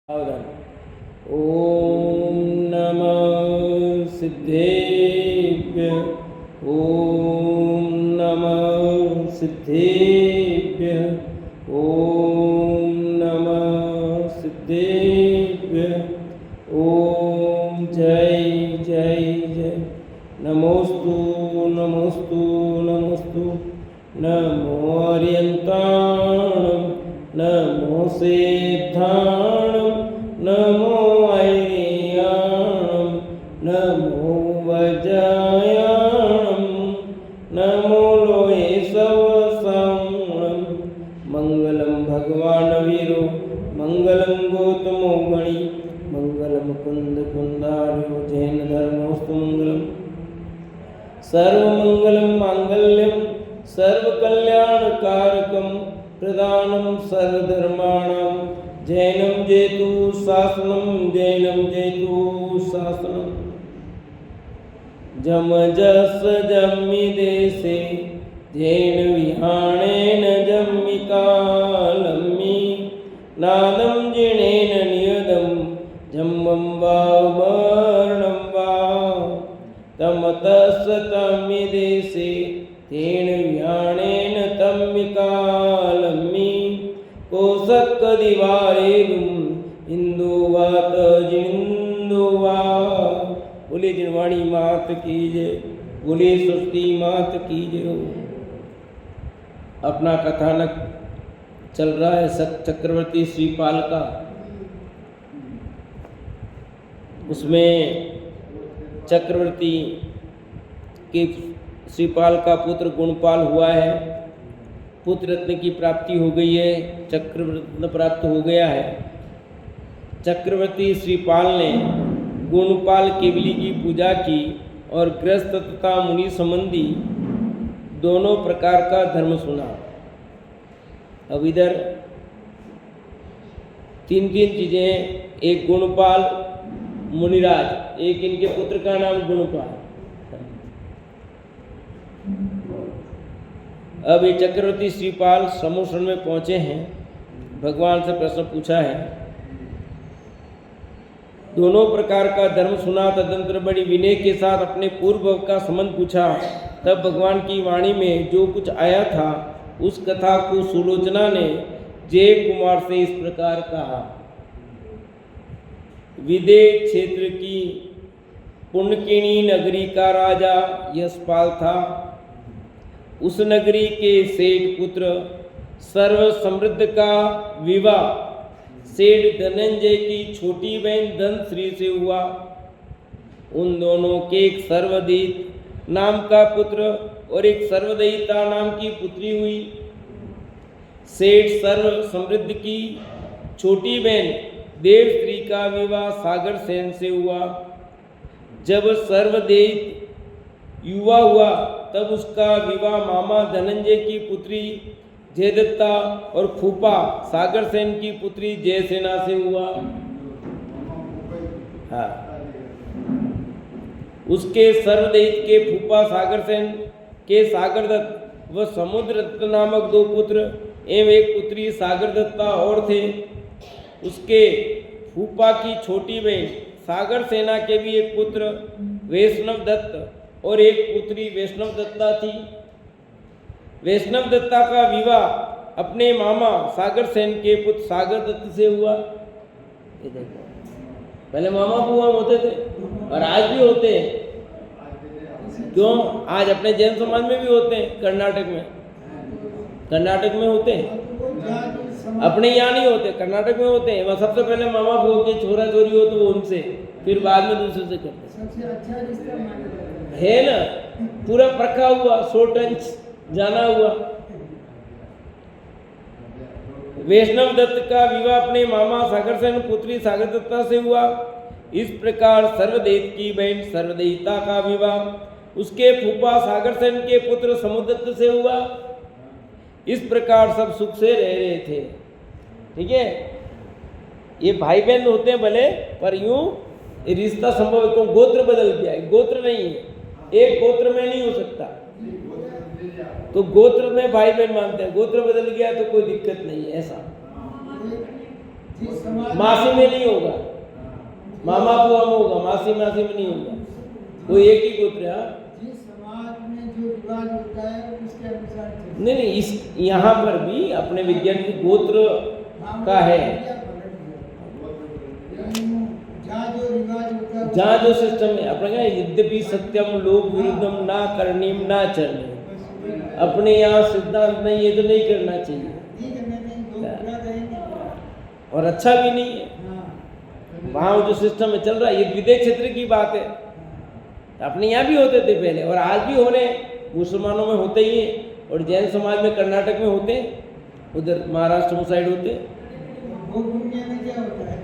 ओम नमः सिद्धेभ्य ओम नमः सिद्धेभ्य ओम नमः सिद्धेभ्य ओम जय जय जय नमोस्तु नमोस्तु नमोस्तु नमो अर्यन्ताणं नमो सिद्धाणं नमो ऐर्याणं नमो वज्रायाणं नमो लोये सवसाणं मंगलम भगवान वीरो मंगलम गौतमो गणी मंगलम कुंद कुंदार्यो जैन धर्मोस्तु मंगलम सर्वमंगलम मांगल्यम सर्वकल्याणकारकम प्रदानं सर्वधर्माणां जैनं जेतु शासनं जैनं जेतु शासनं जमजस जम्मि देशे जैन विहाणेन जम्मिकालम्मि नादं जिनेन नियदं जम्मं वा वर्णं वा तमतस तम्मि देशे तेन विहाणेन तम्मिकालम्मि कोसक्कदिवारेलुम इंदुवात जिंदुवा। बोले जिनवाणी मात की जय, बोले सरस्वती मात की जय। अपना कथानक चल रहा है चक्रवर्ती श्रीपाल का। उसमें चक्रवर्ती के श्रीपाल का पुत्र गुणपाल हुआ है। पुत्र रत्न की प्राप्ति हो गई है, चक्ररत्न प्राप्त हो गया है। चक्रवर्ती श्रीपाल ने गुणपाल केवली की पूजा की और गृहस्थ तथा मुनि संबंधी दोनों प्रकार का धर्म सुना। अब इधर तीन चीजें, एक गुणपाल मुनिराज, एक इनके पुत्र का नाम गुणपाल। अब ये चक्रवर्ती श्रीपाल समुद्र में पहुंचे हैं, भगवान से प्रश्न पूछा है। दोनों प्रकार का धर्म सुना, तदंतर बड़ी विनय के साथ अपने पूर्व का संबंध पूछा। तब भगवान की वाणी में जो कुछ आया था उस कथा को सुलोचना ने जय कुमार से इस प्रकार कहा। विदेह क्षेत्र की पुण्यकिनी नगरी का राजा यशपाल था। उस नगरी के सेठ पुत्र सर्व समृद्ध का विवाह सेठ धनंजय की छोटी बहन धनश्री से हुआ। उन दोनों के एक सर्वदयित नाम का पुत्र और एक सर्वदयिता नाम की पुत्री हुई। सेठ सर्व समृद्ध की छोटी बहन देवश्री का विवाह सागर सेन से हुआ। जब सर्वदयित युवा हुआ तब उसका विवाह मामा धनंजय की पुत्री जयदत्ता और फूफा सागर सेन की पुत्री जयसेना से हुआ। हाँ, उसके सर्वदयित के फूफा सागर सेन के सागरदत्त व समुद्रदत्त नामक दो पुत्र एवं एक पुत्री सागरदत्ता और थे। उसके फूफा की छोटी बहन सागर सेना के भी एक पुत्र वैष्णव दत्त और एक पुत्री वैष्णव दत्ता थी। वैष्णव दत्ता का विवाह अपने मामा सागर सेन के पुत्र सागर दत्त से हुआ। पहले मामा बुआ होते थे और आज भी होते हैं। क्यों? आज अपने जैन समाज में भी होते हैं। कर्नाटक में होते हैं, अपने यहाँ नहीं होते, कर्नाटक में होते हैं। वहाँ सबसे पहले मामा बुआ के छोरा छोरी हो तो वो उनसे, फिर बाद में दूसरे से करते है ना। पूरा परखा हुआ, 100 टन जाना हुआ। वैष्णव दत्त का विवाह अपने मामा सागर सेन पुत्री सागर दत्ता से हुआ। इस प्रकार सर्वदयित की बहन सर्वदयिता का विवाह उसके फूफा सागर सेन के पुत्र समुद्रदत्त से हुआ। इस प्रकार सब सुख से रह रहे थे। ठीक है, ये भाई बहन होते हैं भले, पर यूं रिश्ता संभव है। तो गोत्र बदल गया है, गोत्र नहीं है, एक गोत्र में नहीं हो सकता। तो गोत्र में भाई बहन मानते हैं, गोत्र बदल गया तो कोई दिक्कत नहीं है। ऐसा मासी में नहीं होगा, मामा बुआ में होगा, मासी मासी में नहीं होगा, वो एक ही गोत्र है। जिस समाज में जो रिवाज होता है उसके अनुसार नहीं नहीं, इस यहाँ पर भी अपने विज्ञान की गोत्र का है, जहाँ जो सिस्टम है अपने क्या, यद्यपि सत्यम लोक विरुद्धम ना करणीम ना चरणीम, अपने यहाँ सिद्धांत नहीं, ये तो नहीं करना चाहिए और अच्छा भी नहीं है। वहाँ जो सिस्टम में चल रहा है, ये विदेश क्षेत्र की बात है, अपने यहाँ भी होते थे पहले और आज भी हो रहे, मुसलमानों में होते ही है, और जैन समाज में कर्नाटक में होते, उधर महाराष्ट्र में साइड होते। भोगभूमि में क्या होता है?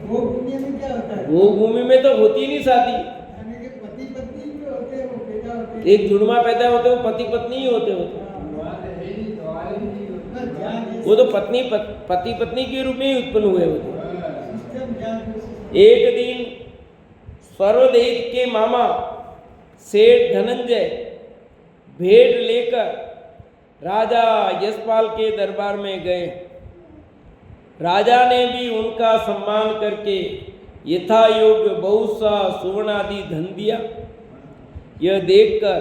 भोगभूमि में क्या होता है? भोगभूमि में तो होती नहीं शादी, पति पत्नी जो होते हैं वो पैदा होते हैं, एक जुड़वा पैदा होते, वो पति पत्नी ही होते होते, वो तो पति पत्नी के रूप में ही उत्पन्न हुए होते। एक दिन सर्वदैत के मामा सेठ धनंजय भेंट लेकर राजा यशपाल के दरबार में गए। राजा ने भी उनका सम्मान करके यथा योग्य बहुत सा सुवर्ण आदि धन दिया। यह देखकर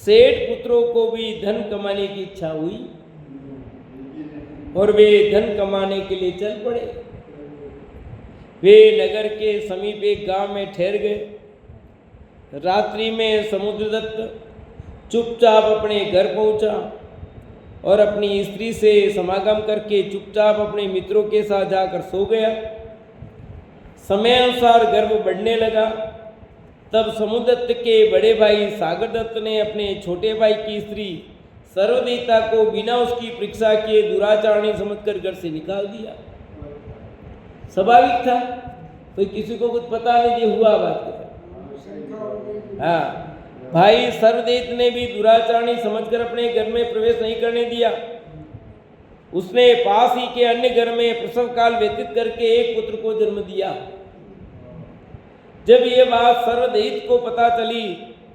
सेठ पुत्रों को भी धन कमाने की इच्छा हुई और वे धन कमाने के लिए चल पड़े। वे नगर के समीप एक गांव में ठहर गए। रात्रि में समुद्रदत्त चुपचाप अपने घर पहुंचा और अपनी स्त्री से समागम करके चुपचाप अपने मित्रों के साथ जाकर सो गया। समय अनुसार गर्भ बढ़ने लगा। तब समुद्रदत्त के बड़े भाई सागरदत्त ने अपने छोटे भाई की स्त्री सर्वदेवता को बिना उसकी परीक्षा किए दुराचारणी समझकर घर से निकाल दिया। स्वाभाविक था, कोई किसी को कुछ पता नहीं, ये हुआ बात के। हाँ, भाई सर्वदेत ने भी दुराचारणी समझकर अपने घर में प्रवेश नहीं करने दिया। उसने पास ही के अन्य घर में प्रसव काल व्यतीत करके एक पुत्र को जन्म दिया। जब ये बात सर्वदेत को पता चली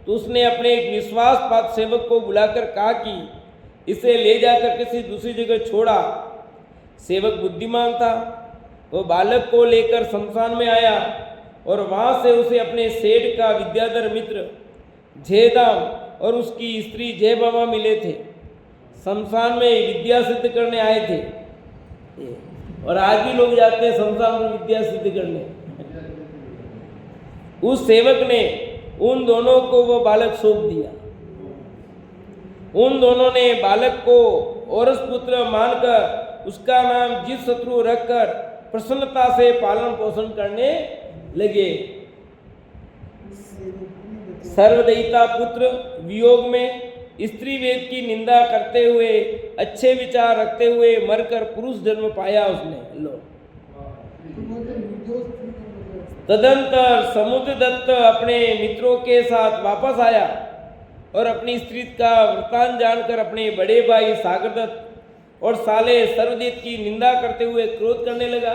तो उसने अपने एक विश्वासपात्र सेवक को बुलाकर कहा कि इसे ले जाकर किसी दूसरी जगह छोड़ा। सेवक बुद्धिमान था, वो बालक को लेकर शमशान में आया और वहाँ से उसे अपने सेठ का विद्याधर मित्र जयदाम और उसकी स्त्री जयबाबा मिले थे। शमशान में विद्या सिद्ध करने आए थे, और आज भी लोग जाते हैं शमशान में विद्या सिद्ध करने। उस सेवक ने उन दोनों को वो बालक सौंप दिया। उन दोनों ने बालक को औरस पुत्र मानकर उसका नाम जित शत्रु रखकर प्रसन्नता से पालन पोषण करने लगे। सर्वदैता पुत्र वियोग में स्त्री वेद की निंदा करते हुए अच्छे विचार रखते हुए मरकर पुरुष जन्म पाया उसने। लो, तदंतर समुद्रदत्त अपने मित्रों के साथ वापस आया और अपनी स्त्री का वृत्तांत जानकर अपने बड़े भाई सागरदत्त और साले सर्वदेत की निंदा करते हुए क्रोध करने लगा,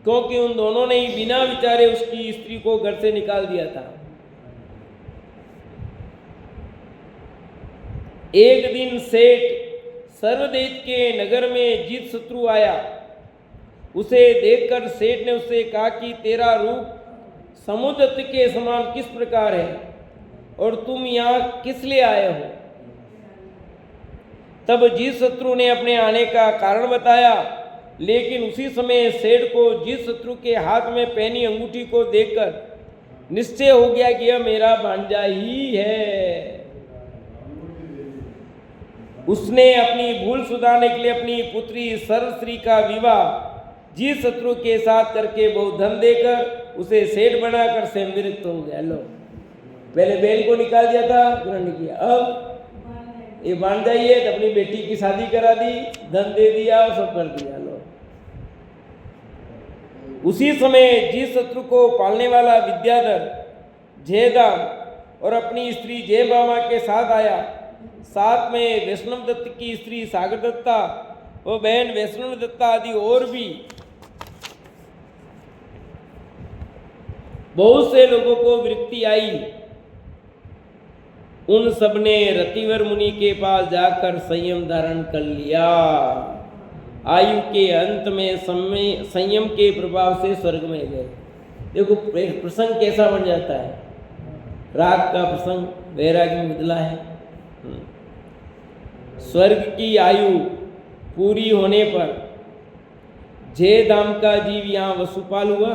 क्योंकि उन दोनों ने ही बिना विचारे उसकी स्त्री को घर से निकाल दिया था। एक दिन सेठ सर्वदेत के नगर में जीत शत्रु आया। उसे देखकर सेठ ने उससे कहा कि तेरा रूप समुद्र के समान किस प्रकार है और तुम यहाँ किस लिए आए हो? तब जीत शत्रु ने अपने आने का कारण बताया, लेकिन उसी समय सेठ को जीत शत्रु के हाथ में पहनी अंगूठी को देखकर निश्चय हो गया कि यह मेरा भांजा ही है। उसने अपनी भूल सुधारने के लिए अपनी पुत्री सर्वश्री का विवाह जीत शत्रु के साथ करके बहुत धन देकर उसे सेठ बनाकर स्वयं विरक्त हो गया। लो, पहले बैल को निकाल दिया था, ग्रहण किया, अब ये भांजा ही है तो अपनी बेटी की शादी करा दी, धन दे दिया और सब कर दिया। लो, उसी समय जीत शत्रु को पालने वाला विद्याधर जयदाम और अपनी स्त्री जयबामा के साथ आया। साथ में वैष्णव दत्त की स्त्री सागर दत्ता और बहन वैष्णव दत्ता आदि और भी बहुत से लोगों को विरक्ति आई। उन सब ने रतिवर मुनि के पास जाकर संयम धारण कर लिया। आयु के अंत में संयम के प्रभाव से स्वर्ग में गए। देखो प्रसंग कैसा बन जाता है, राग का प्रसंग वैराग्य में बदला है। स्वर्ग की आयु पूरी होने पर जय धाम का जीव यहाँ वसुपाल हुआ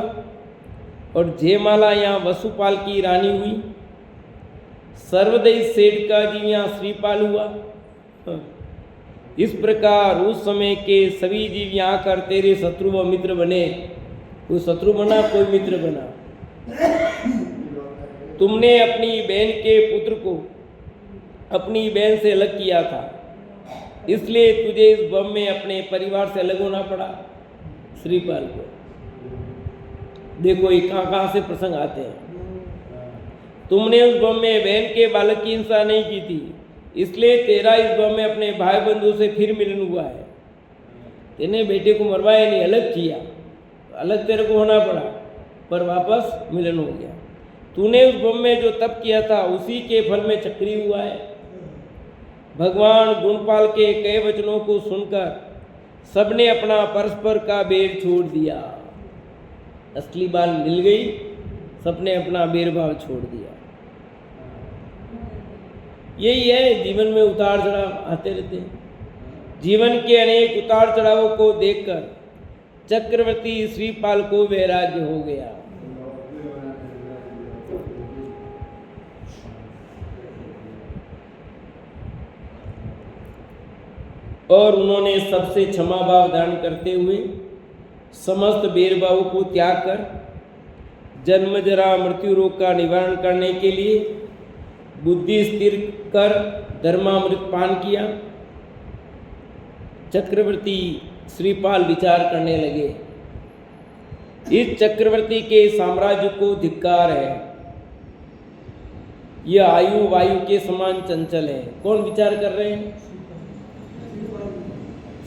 और जयमाला यहाँ वसुपाल की रानी हुई। सर्वदयी सेठ का जीव यहाँ श्रीपाल हुआ। इस प्रकार उस समय के सभी जीव यहाँ कर तेरे शत्रु व मित्र बने। कोई शत्रु बना, कोई मित्र बना। तुमने अपनी बहन के पुत्र को अपनी बहन से अलग किया था, इसलिए तुझे इस भव में अपने परिवार से अलग होना पड़ा। श्रीपाल को देखो ये कहाँ से प्रसंग आते हैं। तुमने उस भव में बहन के बालक की हिंसा नहीं की थी, इसलिए तेरा इस भव में अपने भाई बंधु से फिर मिलन हुआ है। तेने बेटे को मरवाया नहीं, अलग किया, अलग तेरे को होना पड़ा, पर वापस मिलन हो गया। तूने उस भव में जो तप किया था उसी के फल में चक्री हुआ है। भगवान गुणपाल के कई वचनों को सुनकर सबने अपना परस्पर का बेर छोड़ दिया। असली बात मिल गई, सबने अपना भेदभाव छोड़ दिया। यही है, जीवन में उतार चढ़ाव आते रहते हैं। जीवन के अनेक उतार चढ़ावों को देखकर चक्रवर्ती श्रीपाल को वैराग्य हो गया। और उन्होंने सबसे क्षमा भाव धारण करते हुए समस्त भेदभावों को त्याग कर जन्म जरा मृत्यु रोग का निवारण करने के लिए बुद्धि स्थिर कर धर्मामृत पान किया। चक्रवर्ती श्रीपाल विचार करने लगे, इस चक्रवर्ती के साम्राज्य को धिक्कार है, यह आयु वायु के समान चंचल है। कौन विचार कर रहे हैं?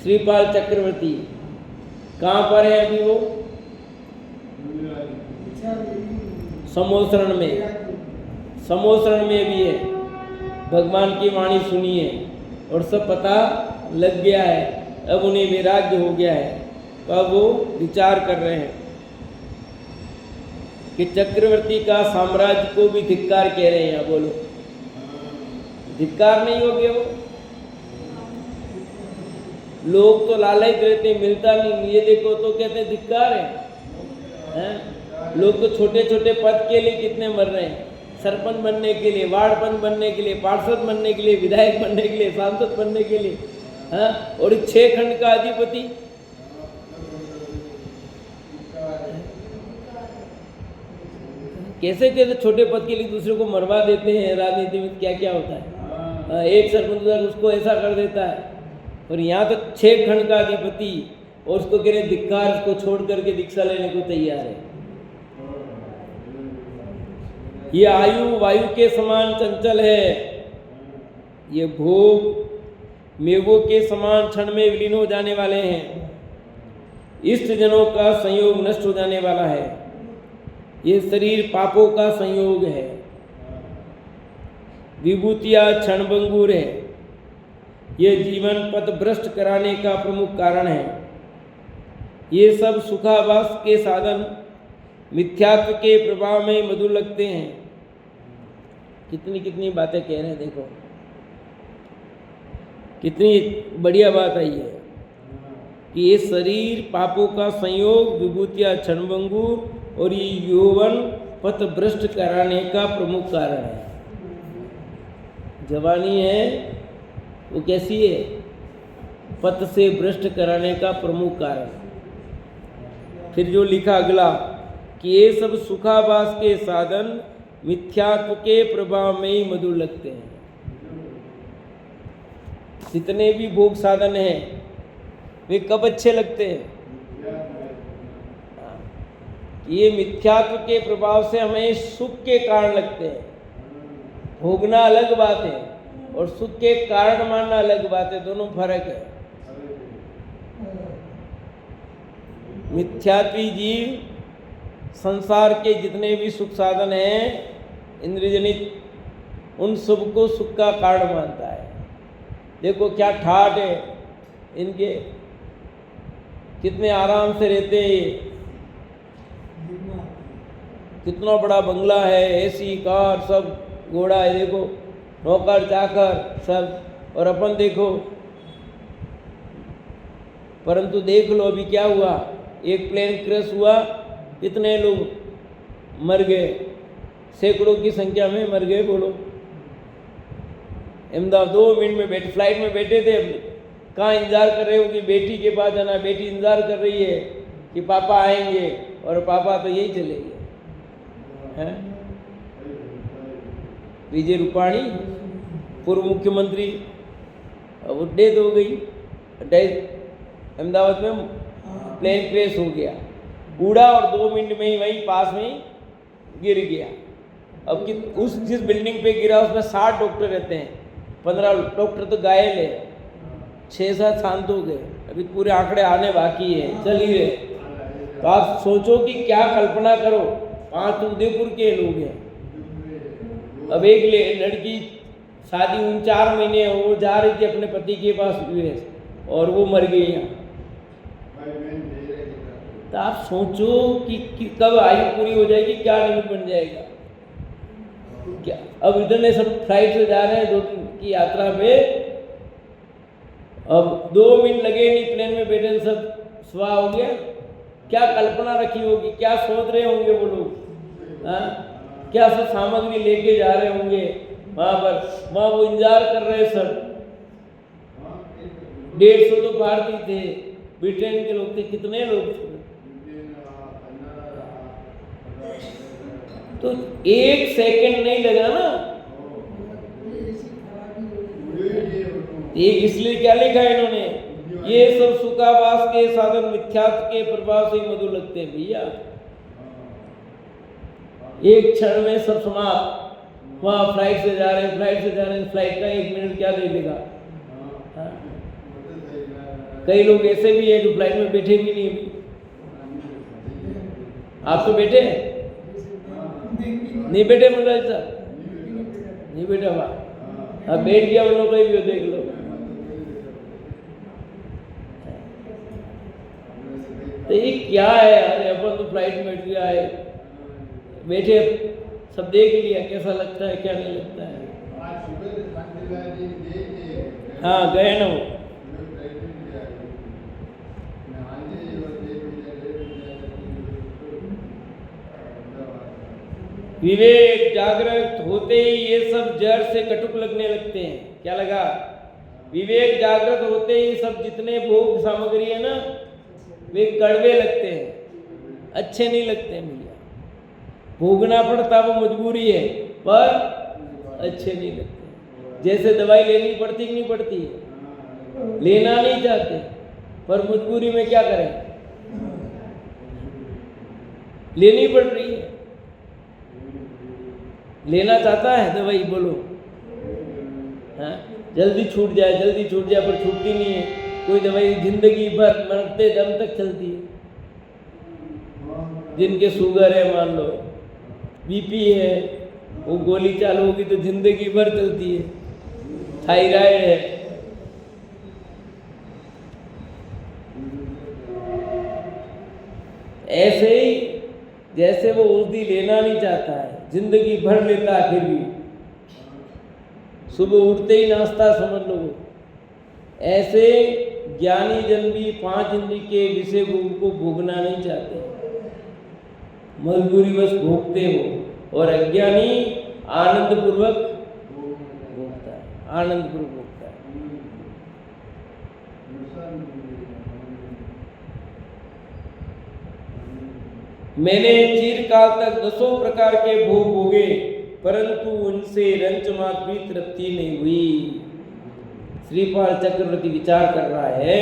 श्रीपाल चक्रवर्ती। कहाँ पर है अभी वो? समोसरण में। समोसरण में भी है। भगवान की वाणी सुनी है और सब पता लग गया है, अब उन्हें वैराग्य हो गया है। तो अब वो विचार कर रहे हैं कि चक्रवर्ती का साम्राज्य को भी धिक्कार कह रहे हैं। बोलो, धिक्कार नहीं हो गया? वो लोग तो लालच रहते, मिलता नहीं, ये देखो तो कहते हैं धिक्कार है। लोग तो छोटे छोटे पद के लिए कितने मर रहे हैं, सरपंच बनने के लिए, वार्ड पंच बनने के लिए, पार्षद बनने के लिए, विधायक बनने के लिए, सांसद बनने के लिए, हाँ। और 6 खंड का अधिपति। कैसे कैसे छोटे पद के लिए दूसरे को मरवा देते हैं। राजनीति में क्या क्या होता है। एक सरपंच उसको ऐसा कर देता है, और यहाँ तो 6 खंड का अधिपति, और उसको कह रहे धिक्कार, उसको छोड़ करके दीक्षा लेने को तैयार है। ये आयु वायु के समान चंचल है, ये भोग मेघों के समान क्षण में विलीन हो जाने वाले हैं। इष्ट जनों का संयोग नष्ट हो जाने वाला है। ये शरीर पापों का संयोग है। विभूतियां क्षणभंगुर है। ये जीवन पथ भ्रष्ट कराने का प्रमुख कारण है। ये सब सुखावास के साधन मिथ्यात्व के प्रभाव में मधुर लगते हैं। कितनी कितनी बातें कह रहे हैं, देखो कितनी बढ़िया बात आई है कि ये शरीर पापों का संयोग, विभूतियां क्षणभंगुर, और ये यौवन पथ भ्रष्ट कराने का प्रमुख कारण है। जवानी है वो कैसी है? पथ से भ्रष्ट कराने का प्रमुख कारण। फिर जो लिखा अगला कि ये सब सुखाभास के साधन मिथ्यात्व के प्रभाव में ही मधुर लगते हैं। जितने भी भोग साधन हैं वे कब अच्छे लगते हैं? ये मिथ्यात्व के प्रभाव से हमें सुख के कारण लगते हैं। भोगना अलग बात है और सुख के कारण मानना अलग बात है, दोनों फर्क है। मिथ्यात्वी जीव संसार के जितने भी सुख साधन हैं इंद्रियजनित, उन सब को सुख का कारण मानता है। देखो क्या ठाट है इनके, कितने आराम से रहते हैं, कितना बड़ा बंगला है, एसी कार सब, घोड़ा है, देखो नौकर चाकर सब, और अपन देखो। परंतु देख लो अभी क्या हुआ, एक प्लेन क्रैश हुआ, कितने लोग मर गए, सैकड़ों की संख्या में मर गए। बोलो, अहमदाबाद 2 मिनट में फ्लाइट में बैठे थे, कहाँ इंतजार कर रहे हो कि बेटी के पास जाना, बेटी इंतजार कर रही है कि पापा आएंगे, और पापा तो यही चले गए हैं। विजय रूपाणी पूर्व मुख्यमंत्री, वो डेथ हो गई, अहमदाबाद में प्लेन क्रैश हो गया, उड़ा और 2 मिनट में ही वहीं पास में ही गिर गया। अब कि उस जिस बिल्डिंग पे गिरा उसमें 60 डॉक्टर रहते हैं, 15 डॉक्टर तो घायल है, 6-7 शांत हो गए, अभी पूरे आंकड़े आने बाकी है, चल ही रहे। तो आप सोचो कि क्या कल्पना करो, 5 उदयपुर के लोग हैं। अब एक लड़की शादी 4 महीने वो जा रही थी अपने पति के पास यूएस, और वो मर गई यहाँ। तो आप सोचो कि कब आयु पूरी हो जाएगी, क्या लिमिट बन जाएगा क्या। अब इधर ने सब फ्लाइट से जा रहे हैं 2 दिन की यात्रा पे, अब 2 मिनट लगे नहीं, प्लेन में बैठे सब स्वाह हो गया। क्या कल्पना रखी होगी, क्या सोच रहे होंगे वो लोग, क्या सब सामग्री लेके जा रहे होंगे वहां पर, वहां वो इंतजार कर रहे सब। 150 तो भारतीय थे, ब्रिटेन के लोग थे, कितने लोग थे। तो 1 सेकंड नहीं लगा ना। ये इसलिए क्या लिखा है इन्होंने, ये सब सुखावास के साधन मिथ्यात्व के प्रभाव से मधुर लगते हैं भैया। एक क्षण में सब समाप्त। वहां फ्लाइट से जा रहे हैं, फ्लाइट का 1 मिनट क्या दे देगा। कई लोग ऐसे भी है जो फ्लाइट में बैठे भी नहीं। आप तो बैठे नहीं, बैठे मनोज साहब नहीं बैठा, वाह, अब बैठ गया उन कोई भी हो, देख लो। तो ये क्या है यार, अपन तो फ्लाइट में बैठ गया है, बैठे सब देख लिया, कैसा लगता है क्या नहीं लगता है। हाँ गए ना वो। विवेक जागृत होते ही ये सब जड़ से कटुक लगने लगते हैं। क्या लगा, विवेक जागृत होते ही सब जितने भोग सामग्री है ना, वे कड़वे लगते हैं, अच्छे नहीं लगते हैं भैया। भोगना पड़ता वो मजबूरी है, पर अच्छे नहीं लगते। जैसे दवाई लेनी पड़ती कि नहीं पड़ती है, लेना नहीं चाहते, पर मजबूरी में क्या करें, लेनी पड़ रही है। लेना चाहता है दवाई, बोलो, हाँ, जल्दी छूट जाए पर छूटती नहीं है। कोई दवाई जिंदगी भर मरते दम तक चलती है। जिनके शुगर है, मान लो बीपी है, वो गोली चालू होगी तो जिंदगी भर चलती है। थायराइड है, ऐसे ही जैसे वो औषधि लेना नहीं चाहता है, जिंदगी भर लेता है, फिर भी सुबह उठते ही नाश्ता समझ लो, ऐसे ज्ञानी जन भी 5 इंद्रिय के विषय को भोगना नहीं चाहते, मजबूरी बस भोगते हो। और अज्ञानी आनंद पूर्वक भोगता है, आनंद पूर्वक भोगता है। मैंने चिरकाल तक 10 प्रकार के भोग भोगे, परंतु उनसे रंच मात्र भी तृप्ति नहीं हुई। श्रीपाल चक्रवर्ती विचार कर रहा है,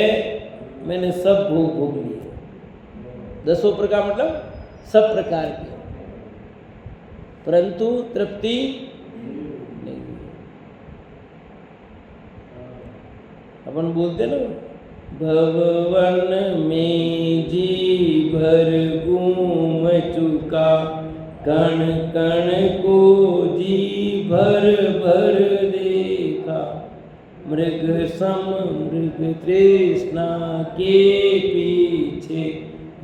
मैंने सब भोग भोग लिए। 10 प्रकार मतलब सब प्रकार के, परंतु तृप्ति नहीं हुई। अपन बोलते ना, भवन में जी भर घूम चुका, कण कण को जी भर भर देखा। मृग सम मृग तृष्णा के पीछे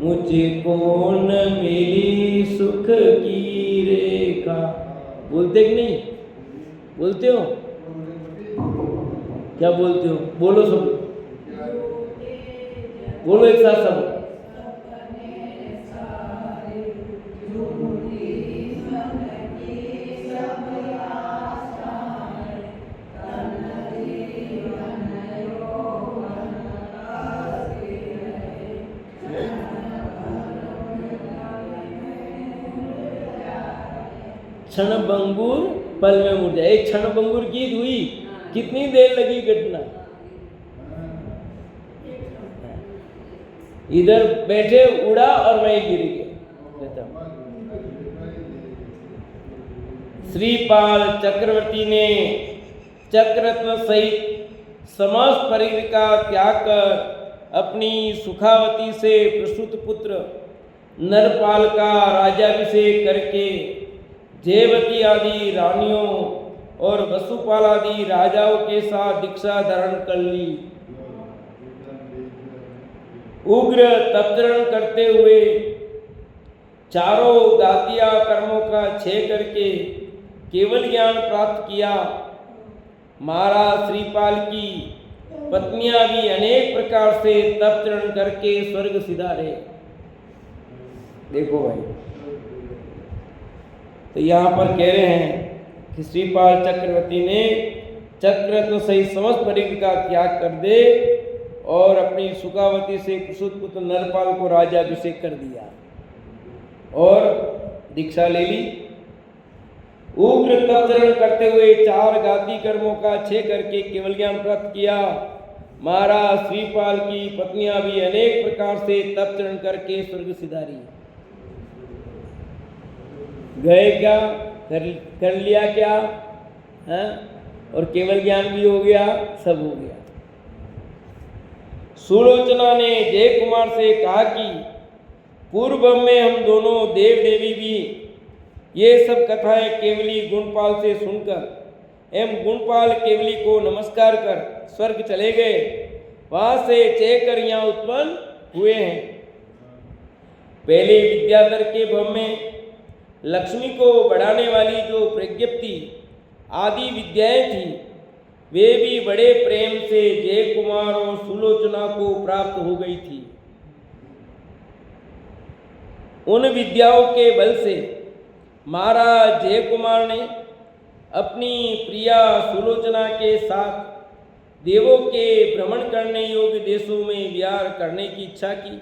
मुझको न मिली सुख की रेखा। बोलते कि नहीं? बोलते हो? क्या बोलते हो? बोलो सब, बोलो एक साथ सब। क्षण भंगुर पल में मुड़ जाए। एक क्षण भंगुर गीत हुई, कितनी देर लगी घटना। इधर बैठे उड़ा और वहीं गिर गया। श्रीपाल चक्रवर्ती ने चक्ररत्न सहित समस्त परिग्र का त्याग कर अपनी सुखावती से प्रसूत पुत्र नरपाल का राज्याभिषेक करके जयवती आदि रानियों और वसुपाल आदि राजाओं के साथ दीक्षा धारण कर ली। उग्र तपचरण करते हुए चारों गातिया कर्मों का क्षय करके केवल ज्ञान प्राप्त किया। महाराज श्रीपाल की पत्नियां भी अनेक प्रकार से तपचरण करके स्वर्ग सिधारे। देखो भाई, तो यहाँ पर कह रहे हैं कि श्रीपाल चक्रवर्ती ने चक्ररत्न सहित समस्त परिग्र का त्याग कर दे और अपनी सुखावती से कुसुत पुत्र नरपाल को राज्याभिषेक कर दिया और दीक्षा ले ली। उग्र तपचरण करते हुए चार गाती कर्मों का क्षय करके केवल ज्ञान प्राप्त किया। महाराज श्रीपाल की पत्नियां भी अनेक प्रकार से तपचरण करके स्वर्ग सिधारी। गए क्या, कर लिया क्या, है? और केवल ज्ञान भी हो गया, सब हो गया। सुलोचना ने जय कुमार से कहा कि पूर्व में हम दोनों देव देवी भी ये सब कथाएं केवली गुणपाल से सुनकर एवं गुणपाल केवली को नमस्कार कर स्वर्ग चले गए। वहां से चेकर यहाँ उत्पन्न हुए हैं। पहले विद्याधर के भव में लक्ष्मी को बढ़ाने वाली जो प्रज्ञप्ति आदि विद्याएं थी, वे भी बड़े प्रेम से जय कुमार और सुलोचना को प्राप्त हो गई थी। उन विद्याओं के बल से महाराज जय कुमार ने अपनी प्रिया सुलोचना के साथ देवों के भ्रमण करने योग्य देशों में विहार करने की इच्छा की।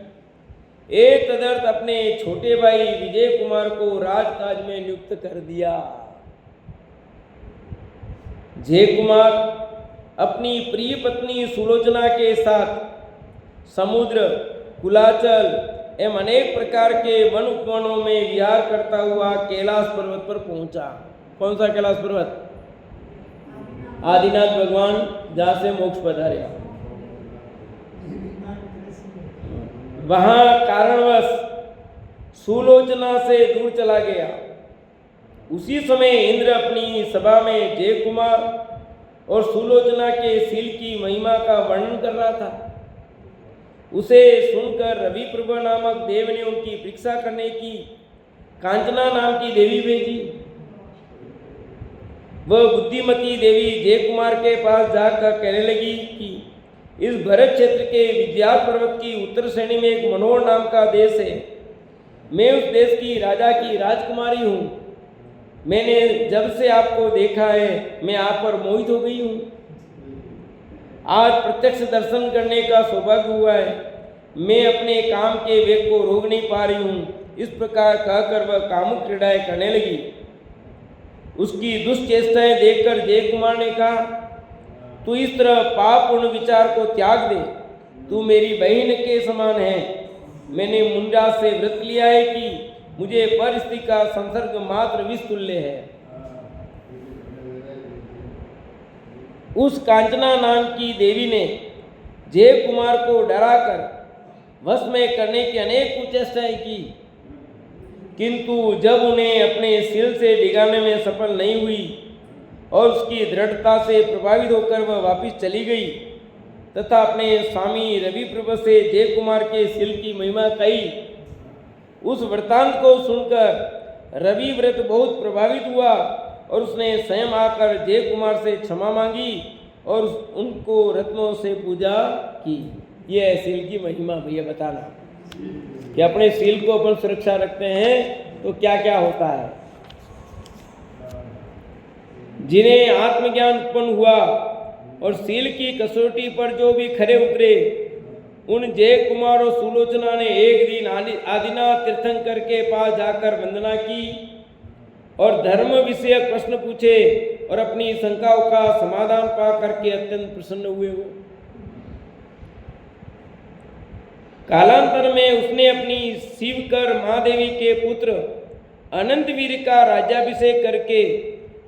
एक तदर्थ अपने छोटे भाई विजय कुमार को राजकाज में नियुक्त कर दिया। जय कुमार अपनी प्रिय पत्नी सुलोचना के साथ समुद्र, कुलाचल एवं अनेक प्रकार के वन उपवनों में विहार करता हुआ कैलाश पर्वत पर पहुंचा। कौन सा कैलाश पर्वत? आदिनाथ भगवान जहाँ से मोक्ष पधारे। वहां कारणवश सुलोचना से दूर चला गया। उसी समय इंद्र अपनी सभा में जय कुमार और सुलोचना के शील की महिमा का वर्णन कर रहा था। उसे सुनकर रवि प्रभा नामक देव ने उनकी परीक्षा करने की कांचना नाम की देवी भेजी। वह बुद्धिमती देवी जय कुमार के पास जाकर कहने लगी कि इस भरत क्षेत्र के विद्याल पर्वत की उत्तर श्रेणी में एक मनोहर नाम का देश है। मैं उस देश की राजा की राजकुमारी हूँ। मैंने जब से आपको देखा है मैं आप पर मोहित हो गई हूँ। आज प्रत्यक्ष दर्शन करने का सौभाग्य हुआ है। मैं अपने काम के वेग को रोक नहीं पा रही हूँ। इस प्रकार कहकर वह कामुक क्रीड़ाएं करने लगी। उसकी दुष्चेष्टाएं देखकर जय कुमार ने कहा, तू इस तरह पापपूर्ण विचार को त्याग दे। तू मेरी बहन के समान है। मैंने मुंडा से व्रत लिया है कि मुझे पर स्त्री का संसर्ग मात्र विष तुल्य है। उस कांचना नाम की देवी ने जय कुमार को डराकर वश में करने की अनेक कुचेष्टाएं की, किंतु जब उन्हें अपने सिल से डिगाने में सफल नहीं हुई और उसकी दृढ़ता से प्रभावित होकर वह वापस चली गई तथा अपने स्वामी रवि प्रभु से जय कुमार के शील की महिमा कही। उस वृत्तांत को सुनकर रवि व्रत बहुत प्रभावित हुआ और उसने स्वयं आकर जय कुमार से क्षमा मांगी और उनको रत्नों से पूजा की। ये है शील की महिमा। भैया बताना कि अपने शील को अपन सुरक्षा रखते हैं तो क्या क्या होता है। जिन्हें आत्मज्ञान उत्पन्न हुआ और शील की कसौटी पर जो भी खरे उतरे, उन जय कुमार और सुलोचना ने एक दिन आदिनाथ तीर्थंकर के पास जाकर वंदना की और धर्म विषयक प्रश्न पूछे और अपनी शंकाओं का समाधान पा करके अत्यंत प्रसन्न हुए। वो कालांतर में उसने अपनी शिवकर महादेवी के पुत्र अनंतवीर का राज्याभिषेक करके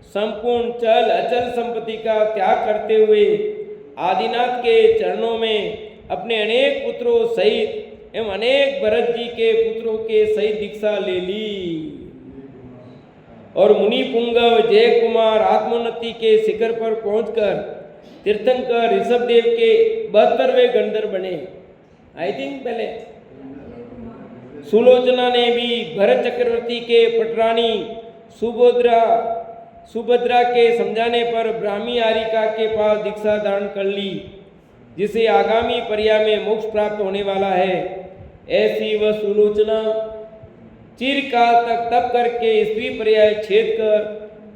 संपूर्ण चल अचल संपत्ति का त्याग करते हुए आदिनाथ के चरणों में अपने अनेक पुत्रों सहित एवं अनेक भरत जी के पुत्रों के सहित दीक्षा ले ली और मुनि पुंगव जय कुमार आत्मोन्नति के शिखर पर पहुंचकर तीर्थंकर ऋषभदेव के 72वें गंधर्व बने। आई थिंक पहले सुलोचना ने भी भरत चक्रवर्ती के पटरानी सुभद्रा के समझाने पर ब्राह्मी आरिका के पास दीक्षा धारण कर ली, जिसे आगामी पर्याय में मोक्ष प्राप्त होने वाला है। ऐसी वह सुलोचना चिरकाल तक तप करके स्त्री पर्याय छेद कर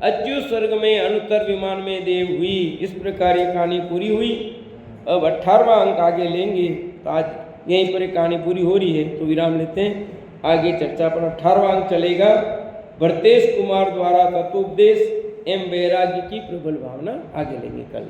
अच्युत स्वर्ग में अनुत्तर विमान में देव हुई। इस प्रकार ये कहानी पूरी हुई। अब 18वां अंक आगे लेंगे। तो आज यहीं पर कहानी पूरी हो रही है तो विराम लेते हैं। आगे चर्चा पर 18वां अंक चलेगा। भरतेश कुमार द्वारा तत्वोपदेश एवं वैराग्य की प्रबल भावना आगे लेंगे कल।